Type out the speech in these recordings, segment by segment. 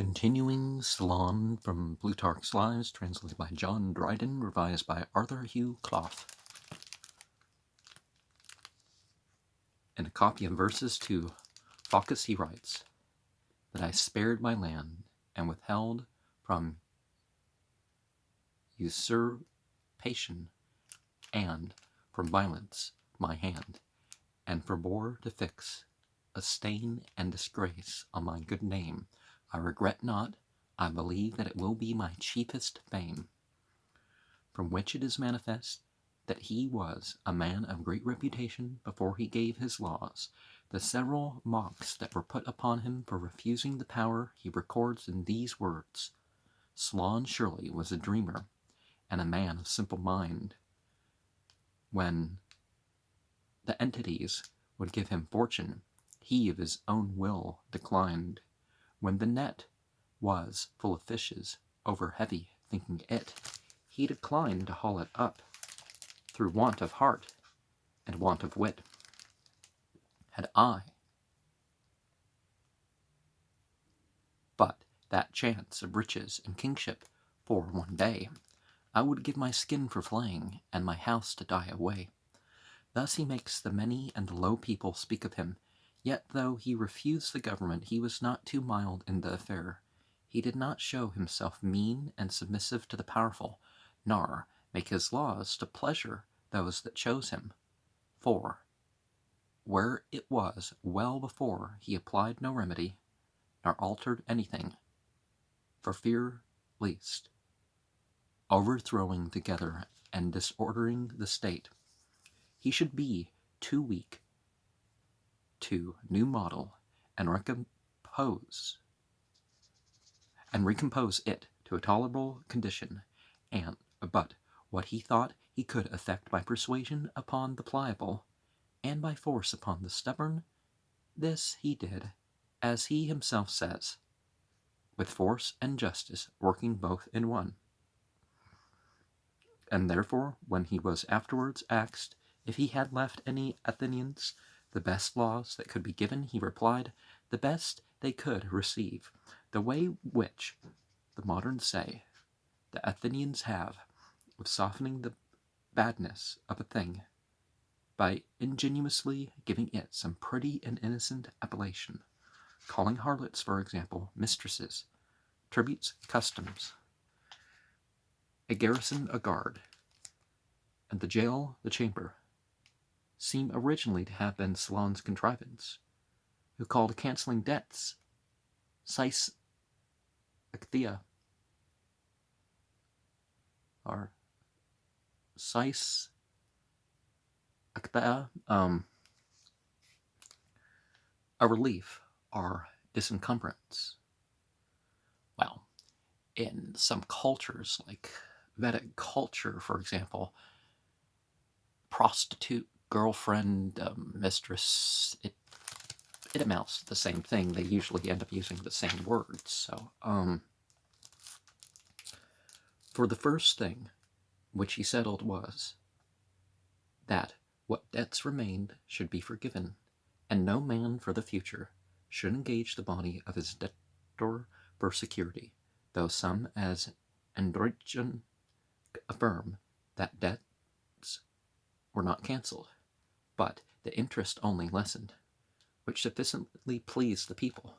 Continuing Solon from Plutarch's Lives, translated by John Dryden, revised by Arthur Hugh Clough. In a copy of verses to Focus he writes, that I spared my land and withheld from usurpation and from violence my hand, and forbore to fix a stain and disgrace on my good name. I regret not, I believe that it will be my chiefest fame, from which it is manifest that he was a man of great reputation before he gave his laws. The several mocks that were put upon him for refusing the power he records in these words. Solon surely was a dreamer, and a man of simple mind. When the entities would give him fortune, he of his own will declined. When the net was full of fishes, over heavy thinking it, he declined to haul it up, through want of heart and want of wit. Had I but that chance of riches and kingship for one day, I would give my skin for flaying, and my house to die away. Thus he makes the many and the low people speak of him. Yet though he refused the government, he was not too mild in the affair. He did not show himself mean and submissive to the powerful, nor make his laws to pleasure those that chose him. For where it was well before, he applied no remedy, nor altered anything, for fear least, overthrowing together and disordering the state, he should be too weak to new model and recompose it to a tolerable condition, and but what he thought he could effect by persuasion upon the pliable, and by force upon the stubborn, this he did, as he himself says, with force and justice working both in one. And therefore, when he was afterwards asked if he had left any Athenians the best laws that could be given, he replied, the best they could receive, the way which, the moderns say, the Athenians have of softening the badness of a thing, by ingenuously giving it some pretty and innocent appellation, calling harlots, for example, mistresses, tributes, customs, a garrison a guard, and the jail the chamber, seem originally to have been Solon's contrivance, who called cancelling debts sis acthea, or sis acthea, a relief or disencumbrance. Well, in some cultures, like Vedic culture, for example, prostitute, girlfriend, mistress, it amounts to the same thing. They usually end up using the same words. So, for the first thing which he settled was that what debts remained should be forgiven, and no man for the future should engage the body of his debtor for security, though some, as Dryden, affirm that debts were not cancelled, but the interest only lessened, which sufficiently pleased the people,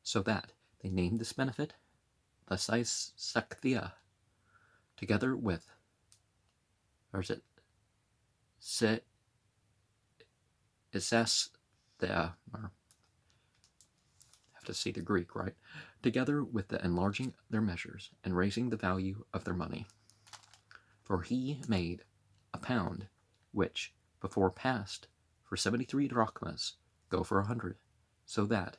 so that they named this benefit the sis acthea, together with, or is it the, or have to see the Greek, right? Together with the enlarging their measures and raising the value of their money. For he made a pound, which before passed for 73 drachmas, go for 100, so that,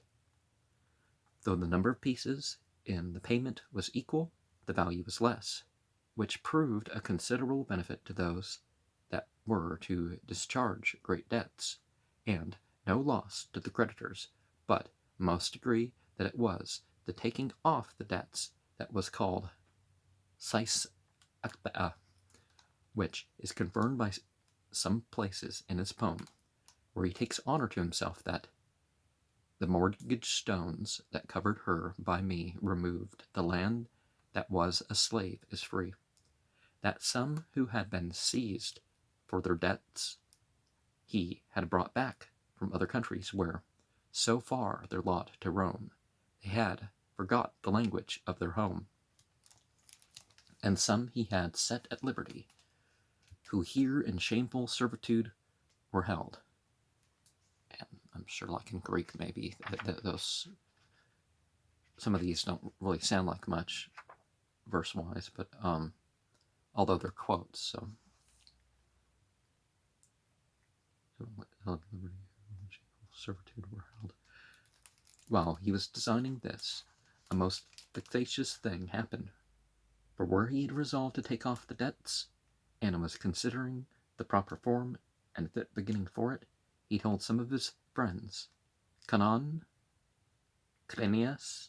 though the number of pieces in the payment was equal, the value was less, which proved a considerable benefit to those that were to discharge great debts, and no loss to the creditors, but most agree that it was the taking off the debts that was called sis acthea, which is confirmed by some places in his poem, where he takes honor to himself that The mortgaged stones that covered her by me removed. The land that was a slave is free. That some who had been seized for their debts he had brought back from other countries where, so far their lot to roam, they had forgot the language of their home. And some he had set at liberty, who here in shameful servitude were held. And I'm sure, like in Greek, maybe those some of these don't really sound like much verse-wise, but although they're quotes, so liberty, servitude were held. While he was designing this, a most vexatious thing happened. For where he had resolved to take off the debts, and was considering the proper form and fit beginning for it, he told some of his friends, Canon, Crinius,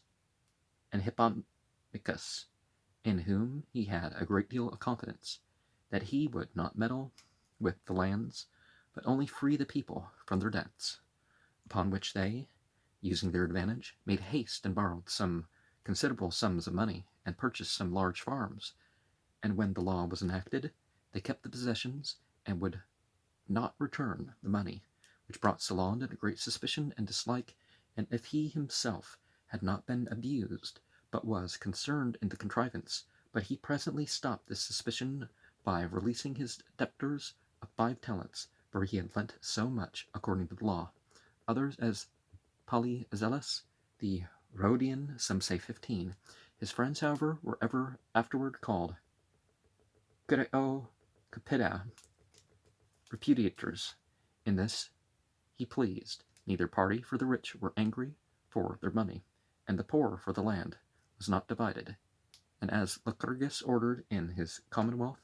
and Hippomachus, in whom he had a great deal of confidence, that he would not meddle with the lands, but only free the people from their debts. Upon which they, using their advantage, made haste and borrowed some considerable sums of money, and purchased some large farms. And when the law was enacted, they kept the possessions, and would not return the money, which brought Solon into great suspicion and dislike. And if he himself had not been abused, but was concerned in the contrivance, but he presently stopped this suspicion by releasing his debtors of 5 talents, for he had lent so much according to the law. Others, as Polyzelus, the Rhodian, some say 15. His friends, however, were ever afterward called Greocapita, repudiators. In this he pleased. Neither party, for the rich were angry for their money, and the poor for the land was not divided. And as Lycurgus ordered in his commonwealth,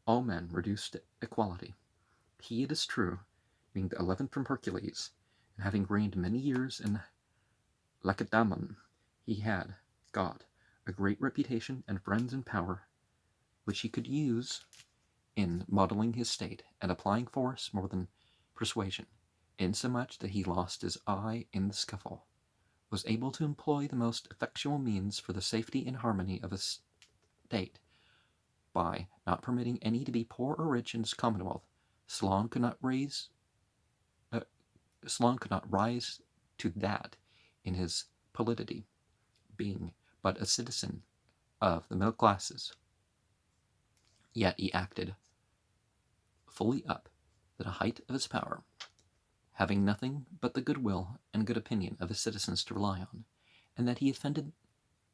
all men reduced to equality. He, it is true, being the 11th from Hercules, and having reigned many years in Lacedaemon, he had got a great reputation and friends in power, which he could use in modeling his state and applying force more than persuasion, insomuch that he lost his eye in the scuffle, was able to employ the most effectual means for the safety and harmony of his state, by not permitting any to be poor or rich in his commonwealth. Solon could not rise to that in his polity, being but a citizen of the middle classes. Yet he acted fully up to the height of his power, having nothing but the goodwill and good opinion of his citizens to rely on, and that he offended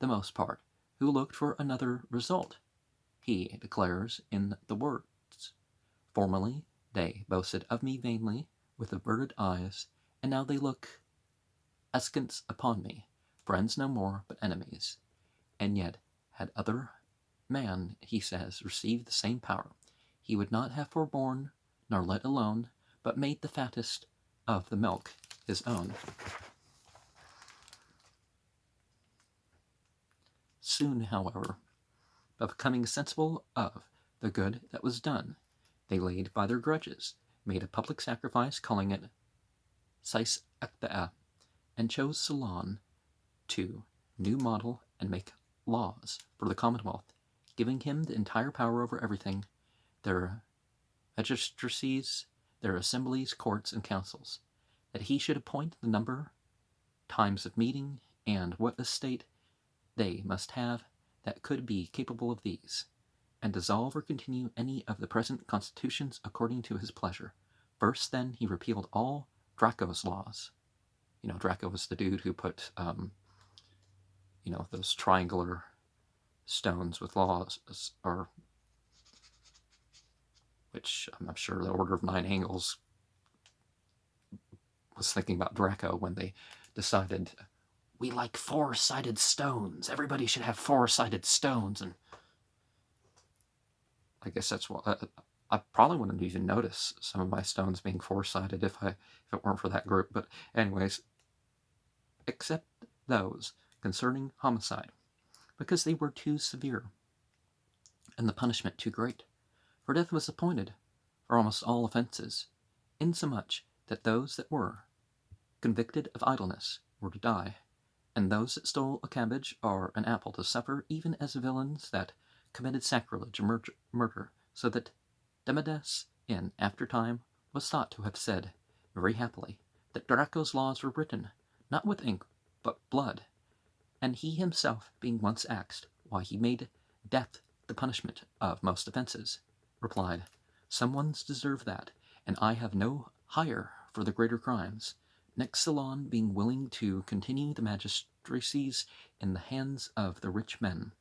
the most part, who looked for another result. He declares in the words, "Formerly they boasted of me vainly, with averted eyes, and now they look askance upon me, friends no more, but enemies." And yet, had other man, he says, received the same power, he would not have forborne, nor let alone, but made the fattest of the milk his own. Soon, however, by becoming sensible of the good that was done, they laid by their grudges, made a public sacrifice, calling it Sis Ekbea, and chose Solon to new model and make laws for the commonwealth, giving him the entire power over everything, their magistracies, their assemblies, courts, and councils, that he should appoint the number, times of meeting, and what estate they must have that could be capable of these, and dissolve or continue any of the present constitutions according to his pleasure. First, then, he repealed all Draco's laws. Draco was the dude who put, those triangular stones with laws, or which I'm sure the Order of Nine Angles was thinking about Draco when they decided, we like 4-sided stones. Everybody should have 4-sided stones. And I guess that's what I probably wouldn't even notice some of my stones being 4-sided if it weren't for that group. But anyways, except those concerning homicide, because they were too severe and the punishment too great. For death was appointed for almost all offenses, insomuch that those that were convicted of idleness were to die, and those that stole a cabbage or an apple to suffer, even as villains that committed sacrilege and murder, so that Demades in after time was thought to have said, very happily, that Draco's laws were written, not with ink, but blood, and he himself being once asked why he made death the punishment of most offences, replied, some ones deserve that, and I have no hire for the greater crimes. Next, Solon being willing to continue the magistracies in the hands of the rich men,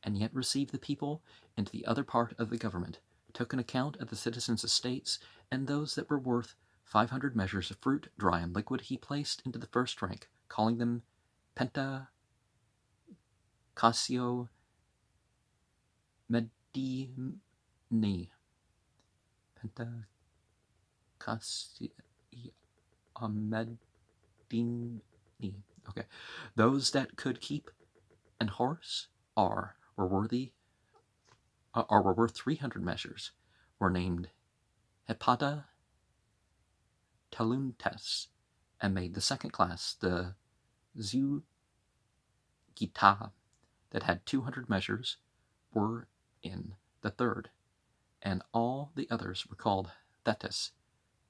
and yet receive the people into the other part of the government, took an account of the citizens' estates, and those that were worth 500 measures of fruit, dry and liquid, he placed into the first rank, calling them Penta Cassio Medini. Penta Cassio Medini. Okay. Those that could keep an horse were worth 300 measures, were named Hepata Taluntes, and made the second class the Zeugita, that had 200 measures, were in the third, and all the others were called Thetis,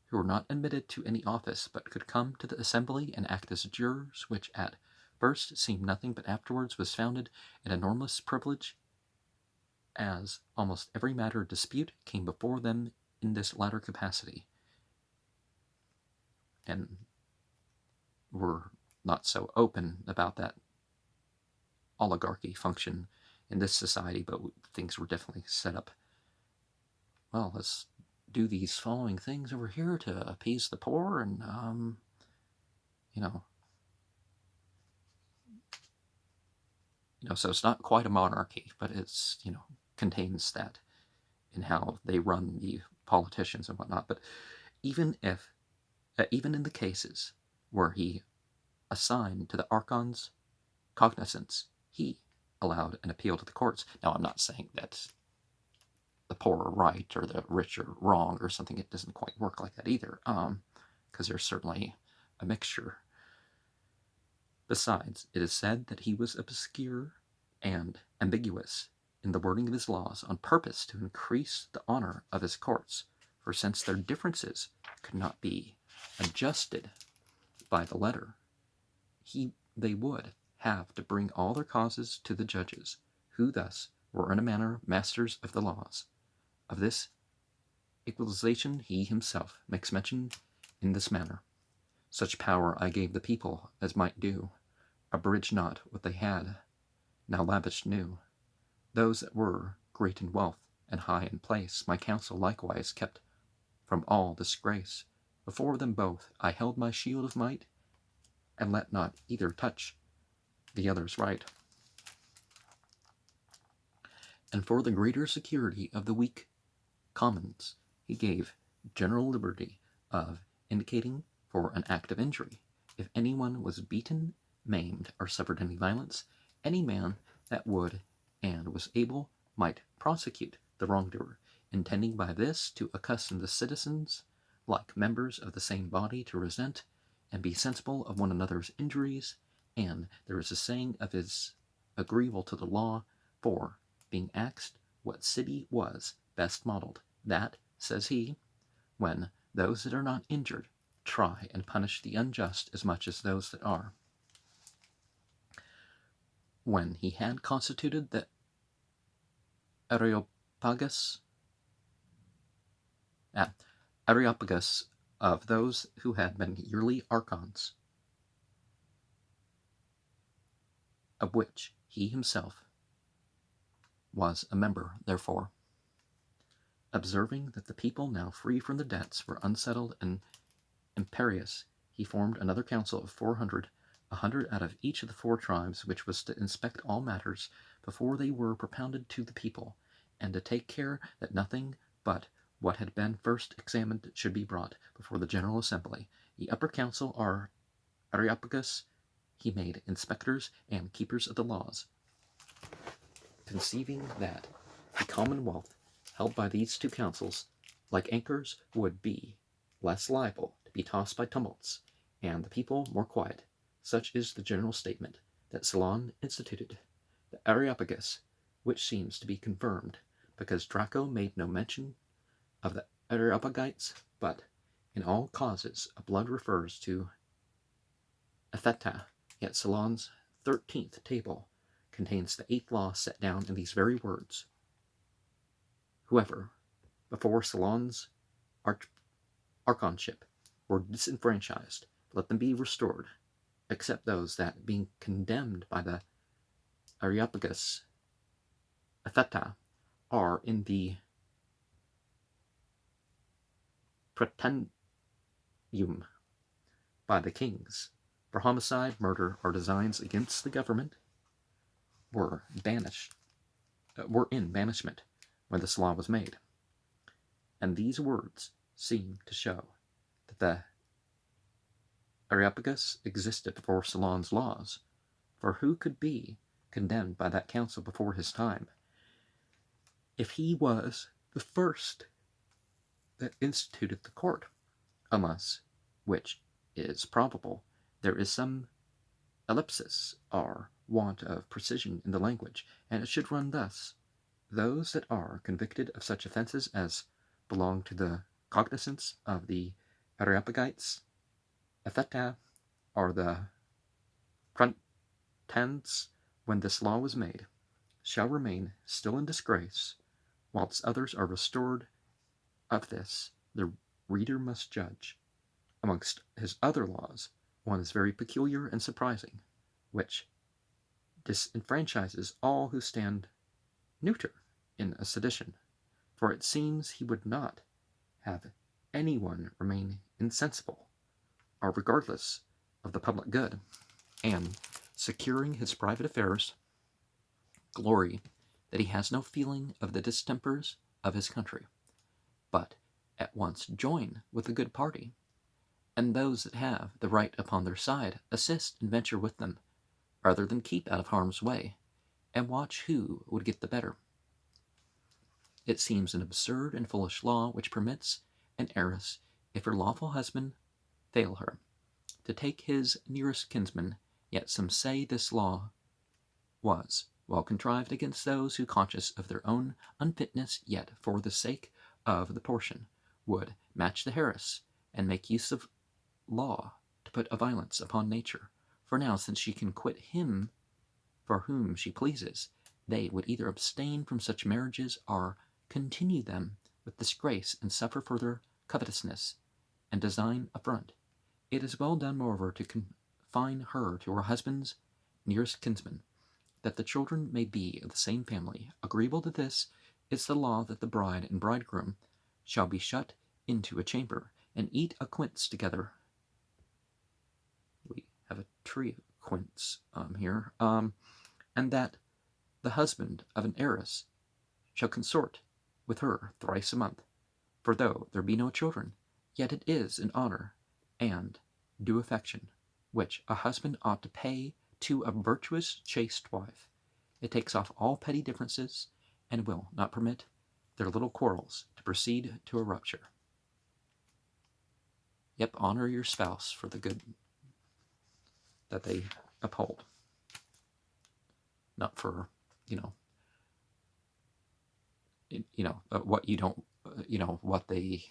who were not admitted to any office, but could come to the assembly and act as jurors, which at first seemed nothing, but afterwards was founded an enormous privilege, as almost every matter of dispute came before them in this latter capacity, and were not so open about that oligarchy function in this society, but things were definitely set up. Well, let's do these following things over here to appease the poor, and so it's not quite a monarchy, but it's contains that in how they run the politicians and whatnot. But even in the cases where he assigned to the archons cognizance, he allowed an appeal to the courts. Now, I'm not saying that the poor are right or the rich are wrong or something. It doesn't quite work like that either, because there's certainly a mixture. Besides, it is said that he was obscure and ambiguous in the wording of his laws on purpose to increase the honor of his courts, for since their differences could not be adjusted by the letter, they would have to bring all their causes to the judges, who thus were in a manner masters of the laws. Of this equalization he himself makes mention in this manner: such power I gave the people as might do, abridge not what they had, now lavished new. Those that were great in wealth and high in place, my counsel likewise kept from all disgrace. Before them both I held my shield of might, and let not either touch the other's right. And for the greater security of the weak commons, he gave general liberty of indicating for an act of injury, if anyone was beaten, maimed, or suffered any violence, any man that would and was able might prosecute the wrongdoer, intending by this to accustom the citizens, like members of the same body, to resent and be sensible of one another's injuries. And there is a saying of his agreeable to the law, for, being asked what city was best modelled, that, says he, when those that are not injured try and punish the unjust as much as those that are. When he had constituted the Areopagus of those who had been yearly archons, of which he himself was a member, therefore, observing that the people, now free from the debts, were unsettled and imperious, he formed another council of 400, 100 out of each of the 4 tribes, which was to inspect all matters before they were propounded to the people, and to take care that nothing but what had been first examined should be brought before the general assembly. The upper council, or Areopagus, he made inspectors and keepers of the laws, conceiving that the commonwealth held by these 2 councils, like anchors, would be less liable to be tossed by tumults, and the people more quiet, Such is the general statement that Solon instituted the Areopagus, which seems to be confirmed, because Draco made no mention of the Areopagites, but in all causes of blood refers to Etheta, yet Solon's 13th table contains the 8th law set down in these very words. Whoever, before Solon's archonship, were disenfranchised, let them be restored, except those that, being condemned by the Areopagus Etheta, are in the pretendium by the kings for homicide, murder, or designs against the government, were in banishment when this law was made. And these words seem to show that the Areopagus existed before Solon's laws, for who could be condemned by that council before his time if he was the first that instituted the court, unless, which is probable, there is some ellipsis or want of precision in the language, and it should run thus: those that are convicted of such offences as belong to the cognizance of the Areopagites, Etheta, or the Protens, when this law was made, shall remain still in disgrace, whilst others are restored. Of this the reader must judge. Amongst his other laws, one is very peculiar and surprising, which disenfranchises all who stand neuter in a sedition, for it seems he would not have anyone remain insensible or regardless of the public good, and, securing his private affairs, glory that he has no feeling of the distempers of his country, but at once join with the good party, and those that have the right upon their side assist and venture with them, rather than keep out of harm's way, and watch who would get the better. It seems an absurd and foolish law which permits an heiress, if her lawful husband fail her, to take his nearest kinsman, yet some say this law was well contrived against those who, conscious of their own unfitness, yet for the sake of the portion, would match the heiress, and make use of law to put a violence upon nature. For now, since she can quit him for whom she pleases, they would either abstain from such marriages or continue them with disgrace and suffer further covetousness and design affront. It is well done, moreover, to confine her to her husband's nearest kinsman, that the children may be of the same family. Agreeable to this is the law that the bride and bridegroom shall be shut into a chamber and eat a quince together. We have a tree of quince here, and that the husband of an heiress shall consort with her thrice a month. For though there be no children, yet it is an honor and due affection which a husband ought to pay to a virtuous, chaste wife. It takes off all petty differences, and will not permit their little quarrels to proceed to a rupture. Yep, honor your spouse for the good that they uphold, not for what you don't, what they.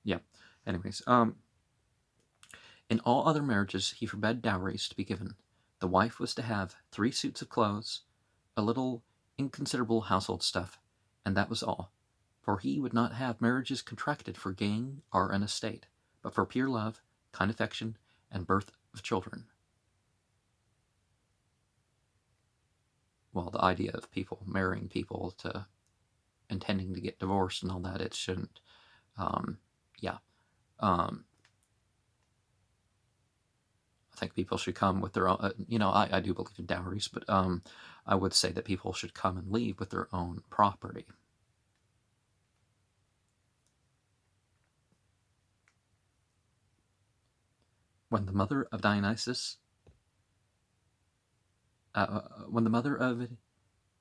Yeah. Anyways, in all other marriages, he forbade dowries to be given. The wife was to have 3 suits of clothes, a little inconsiderable household stuff, and that was all. For he would not have marriages contracted for gain or an estate, but for pure love, kind affection, and birth of children. Well, the idea of people marrying people to intending to get divorced and all that, it shouldn't. I think people should come with their own, I do believe in dowries, but I would say that people should come and leave with their own property. When the mother of Dionysus, when the mother of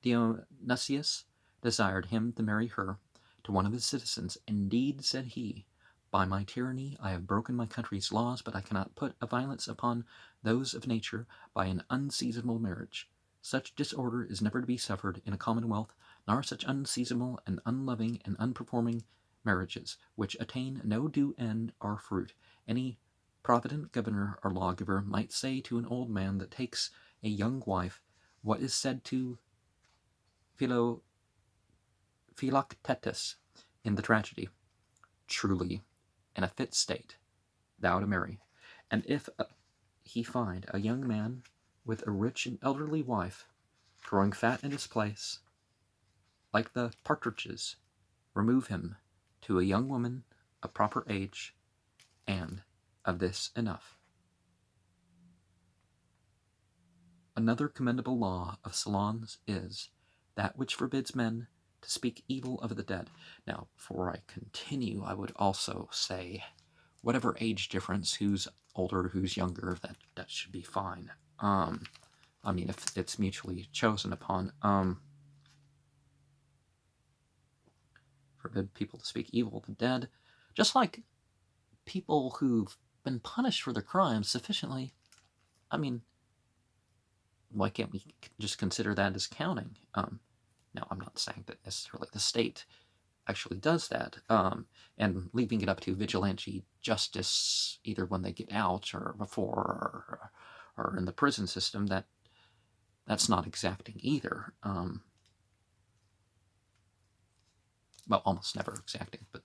Dionysius desired him to marry her to one of his citizens, indeed, said he, By my tyranny I have broken my country's laws, but I cannot put a violence upon those of nature by an unseasonable marriage. Such disorder is never to be suffered in a commonwealth, nor such unseasonable and unloving and unperforming marriages, which attain no due end or fruit. Any provident governor or lawgiver might say to an old man that takes a young wife what is said to Philoctetus in the tragedy: truly, in a fit state, thou to marry. And if he find a young man with a rich and elderly wife, growing fat in his place, like the partridges, remove him to a young woman of proper age, and of this enough. Another commendable law of Solon's is that which forbids men to speak evil of the dead. Now, before I continue, I would also say, whatever age difference, who's older, who's younger, that should be fine. I mean, if it's mutually chosen upon. Forbid people to speak evil of the dead, just like people who've been punished for their crimes sufficiently. I mean, why can't we just consider that as counting? Now, I'm not saying that necessarily the state actually does that, and leaving it up to vigilante justice, either when they get out or before or in the prison system, that's not exacting either. Well, almost never exacting, but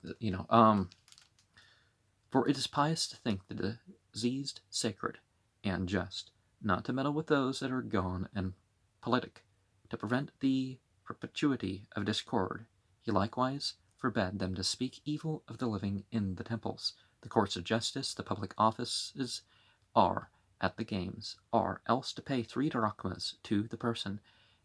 for it is pious to think the diseased sacred and just, not to meddle with those that are gone, and politic, to prevent the perpetuity of discord. He likewise forbade them to speak evil of the living in the temples. The courts of justice, the public offices are at the games, are else to pay 3 drachmas to the person,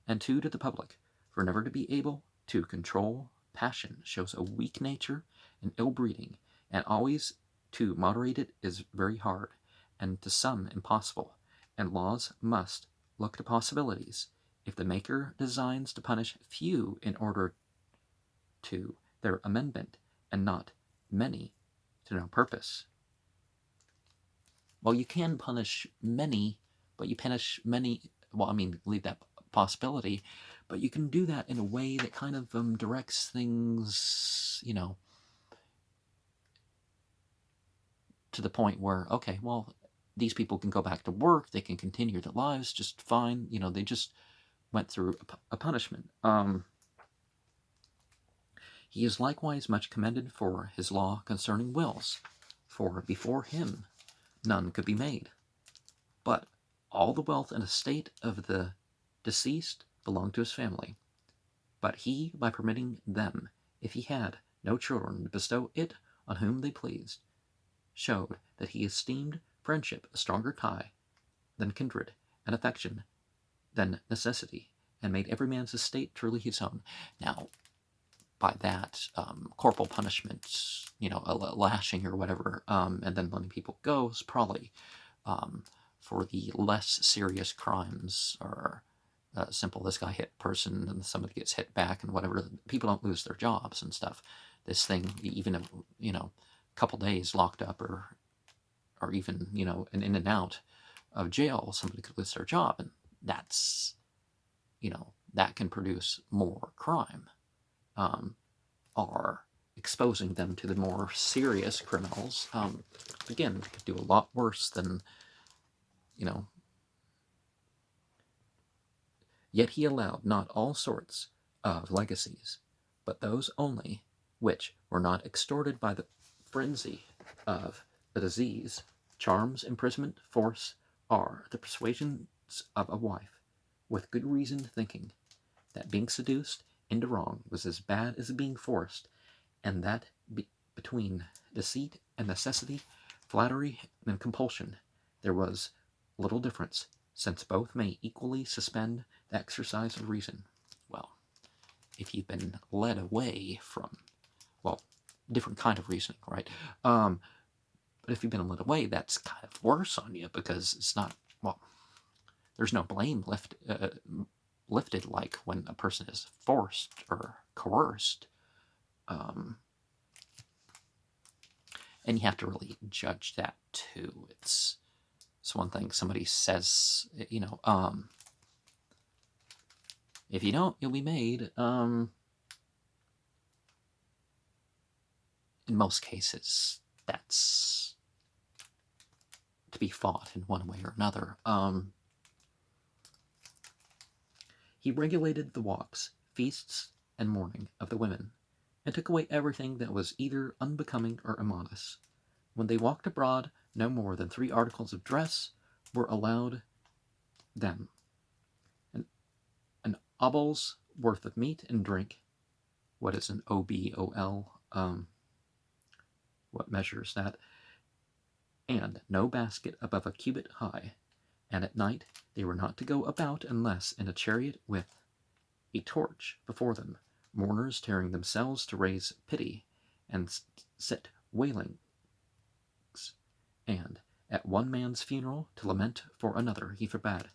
and 2 to the public, for never to be able to control passion shows a weak nature and ill breeding, and always to moderate it is very hard, and to some impossible, and laws must look to possibilities. If the maker designs to punish few in order to their amendment, and not many to no purpose. Well, you can punish many, but you punish many, well, I mean, leave that possibility, but you can do that in a way that kind of directs things, to the point where, okay, well, these people can go back to work, they can continue their lives just fine, they just went through a punishment. He is likewise much commended for his law concerning wills, for before him none could be made, but all the wealth and estate of the deceased belonged to his family. But he, by permitting them, if he had no children, to bestow it on whom they pleased, showed that he esteemed friendship a stronger tie than kindred, and affection than necessity, and made every man's estate truly his own. Now, by that, corporal punishment, a lashing or whatever, and then letting people go is probably for the less serious crimes, or simple, this guy hit person and somebody gets hit back and whatever. People don't lose their jobs and stuff. This thing, even a couple days locked up, or even an in and out of jail, somebody could lose their job, and that's that can produce more crime. Are exposing them to the more serious criminals. Again, could do a lot worse than, Yet he allowed not all sorts of legacies, but those only which were not extorted by the frenzy of the disease. Charms, imprisonment, force are the persuasions of a wife, with good reason thinking that being seduced into wrong was as bad as being forced, and that between deceit and necessity, flattery and compulsion, there was little difference, since both may equally suspend the exercise of reason. Well, if you've been led away from, different kind of reasoning, right? But if you've been led away, that's kind of worse on you, because it's not, there's no blame lifted like when a person is forced or coerced. And you have to really judge that too. It's one thing somebody says, if you don't, you'll be made. In most cases, that's to be fought in one way or another. He regulated the walks, feasts, and mourning of the women, and took away everything that was either unbecoming or immodest. When they walked abroad, no more than 3 articles of dress were allowed them: an obol's worth of meat and drink. What is an obol? What measures that? And no basket above a cubit high. And at night they were not to go about unless in a chariot with a torch before them, mourners tearing themselves to raise pity and set wailings, and at one man's funeral to lament for another he forbade.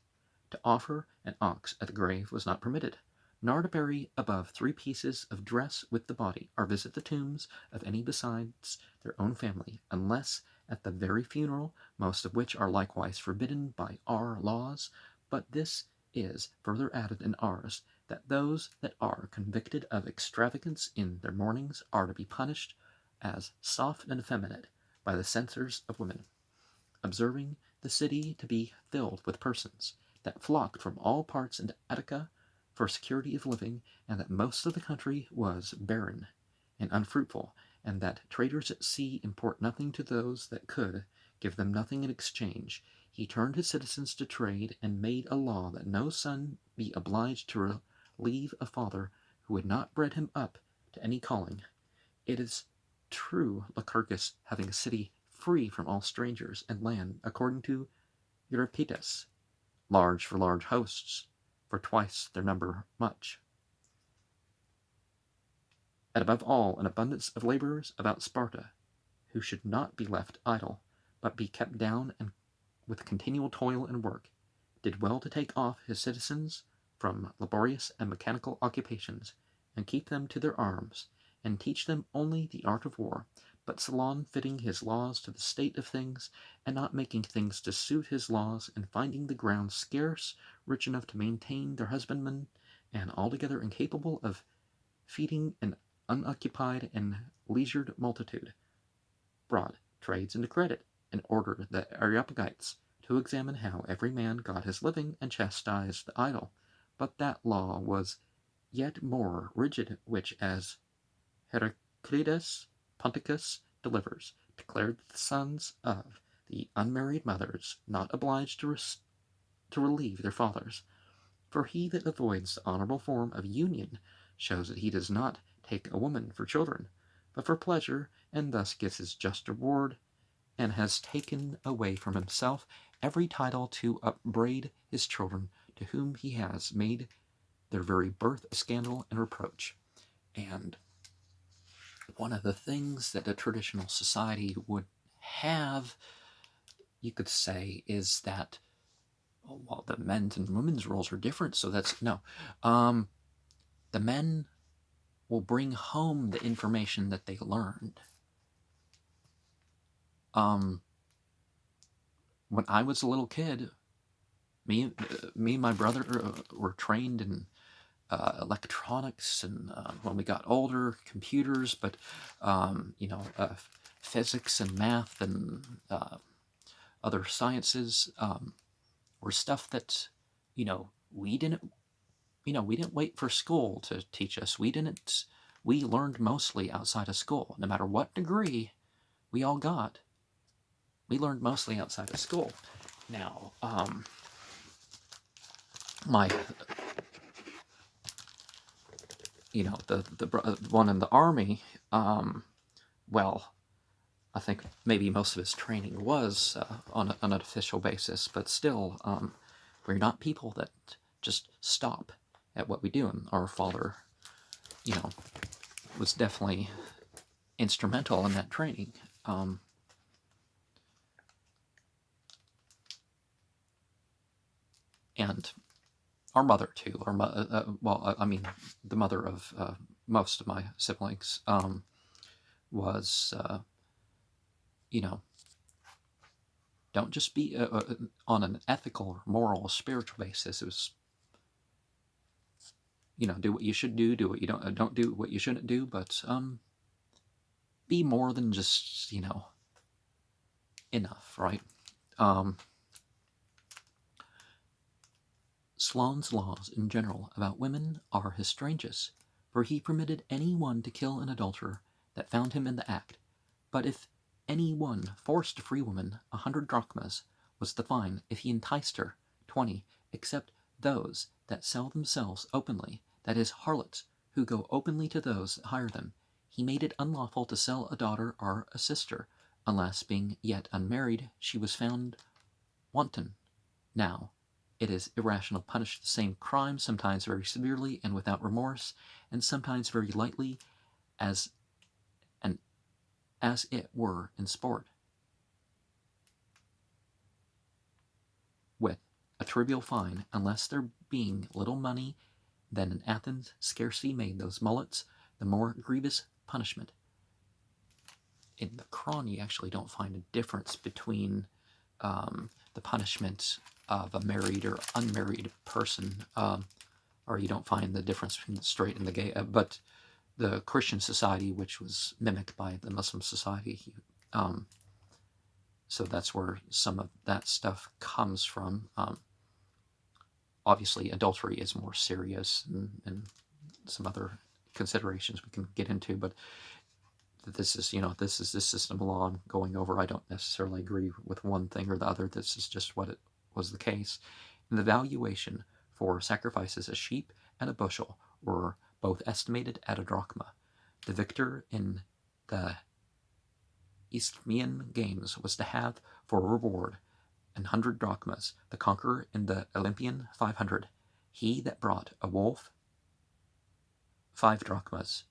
To offer an ox at the grave was not permitted, nor to bury above 3 pieces of dress with the body, or visit the tombs of any besides their own family, unless at the very funeral, most of which are likewise forbidden by our laws. But this is further added in ours, that those that are convicted of extravagance in their mournings are to be punished as soft and effeminate by the censors of women, observing the city to be filled with persons that flocked from all parts into Attica for security of living, and that most of the country was barren and unfruitful, and that traders at sea import nothing to those that could give them nothing in exchange. He turned his citizens to trade, and made a law that no son be obliged to relieve a father who had not bred him up to any calling. It is true, Lycurgus, having a city free from all strangers, and land, according to Euripides, large for large hosts, for twice their number much. And above all, an abundance of laborers about Sparta, who should not be left idle, but be kept down and with continual toil and work, did well to take off his citizens from laborious and mechanical occupations, and keep them to their arms, and teach them only the art of war. But Solon, fitting his laws to the state of things, and not making things to suit his laws, and finding the ground scarce rich enough to maintain their husbandmen, and altogether incapable of feeding an unoccupied and leisured multitude, brought trades into credit, and ordered the Areopagites to examine how every man got his living, and chastise the idle. But that law was yet more rigid, which, as Heraclides Ponticus delivers, declared that the sons of the unmarried mothers not obliged to relieve their fathers. For he that avoids the honorable form of union shows that he does not take a woman for children, but for pleasure, and thus gets his just reward, and has taken away from himself every title to upbraid his children, to whom he has made their very birth a scandal and reproach. And one of the things that a traditional society would have, you could say, is that, well, the men's and women's roles are different, so that's, no. The men will bring home the information that they learned. When I was a little kid, me and my brother were trained in electronics, and when we got older, computers, but physics and math and other sciences were stuff that we didn't wait for school to teach us. We learned mostly outside of school. No matter what degree we all got, we learned mostly outside of school. Now, my the one in the army, well, I think maybe most of his training was on an official basis, but still, we're not people that just stop at what we do. And our father, was definitely instrumental in that training. And our mother too. The mother of most of my siblings was don't just be on an ethical, moral, spiritual basis. It was, do what you should do what you don't do what you shouldn't do, but be more than just, enough, right? Solon's laws in general about women are his strangest, for he permitted any one to kill an adulterer that found him in the act. But if any one forced a free woman, 100 drachmas was the fine. If he enticed her, 20, except those that sell themselves openly, that is, harlots, who go openly to those that hire them. He made it unlawful to sell a daughter or a sister, unless, being yet unmarried, she was found wanton. Now, it is irrational to punish the same crime, sometimes very severely and without remorse, and sometimes very lightly, as it were in sport, with a trivial fine, unless there being little money, then in Athens scarcely made those mullets the more grievous punishment. In the Quran, you actually don't find a difference between the punishment of a married or unmarried person, or you don't find the difference between the straight and the gay. But the Christian society, which was mimicked by the Muslim society, so that's where some of that stuff comes from. Obviously, adultery is more serious, and some other considerations we can get into, but this is the system of law I'm going over. I don't necessarily agree with one thing or the other. This is just what it was the case. And the valuation for sacrifices, a sheep and a bushel, were both estimated at a drachma. The victor in the Isthmian games was to have for reward 100 drachmas, the conqueror in the Olympian 500. He that brought a wolf, 5 drachmas.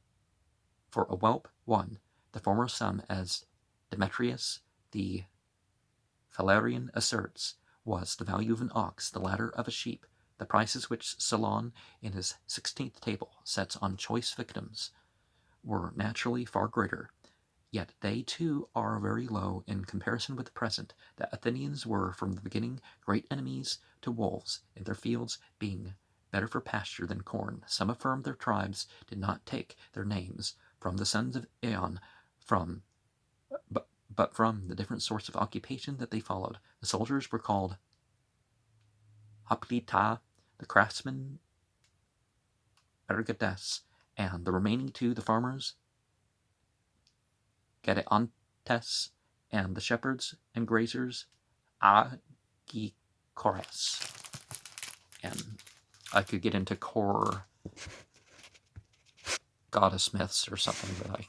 For a whelp, 1. The former sum, as Demetrius the Phalerian asserts, was the value of an ox, the latter of a sheep. The prices which Solon, in his 16th table, sets on choice victims were naturally far greater, yet they too are very low in comparison with the present. The Athenians were from the beginning great enemies to wolves, in their fields being better for pasture than corn. Some affirm their tribes did not take their names from the sons of Aeon, but from the different sorts of occupation that they followed. The soldiers were called hoplita, the craftsmen ergotes, and the remaining 2, the farmers, gedeontes, and the shepherds and grazers, agikores. And I could get into core goddess myths or something, but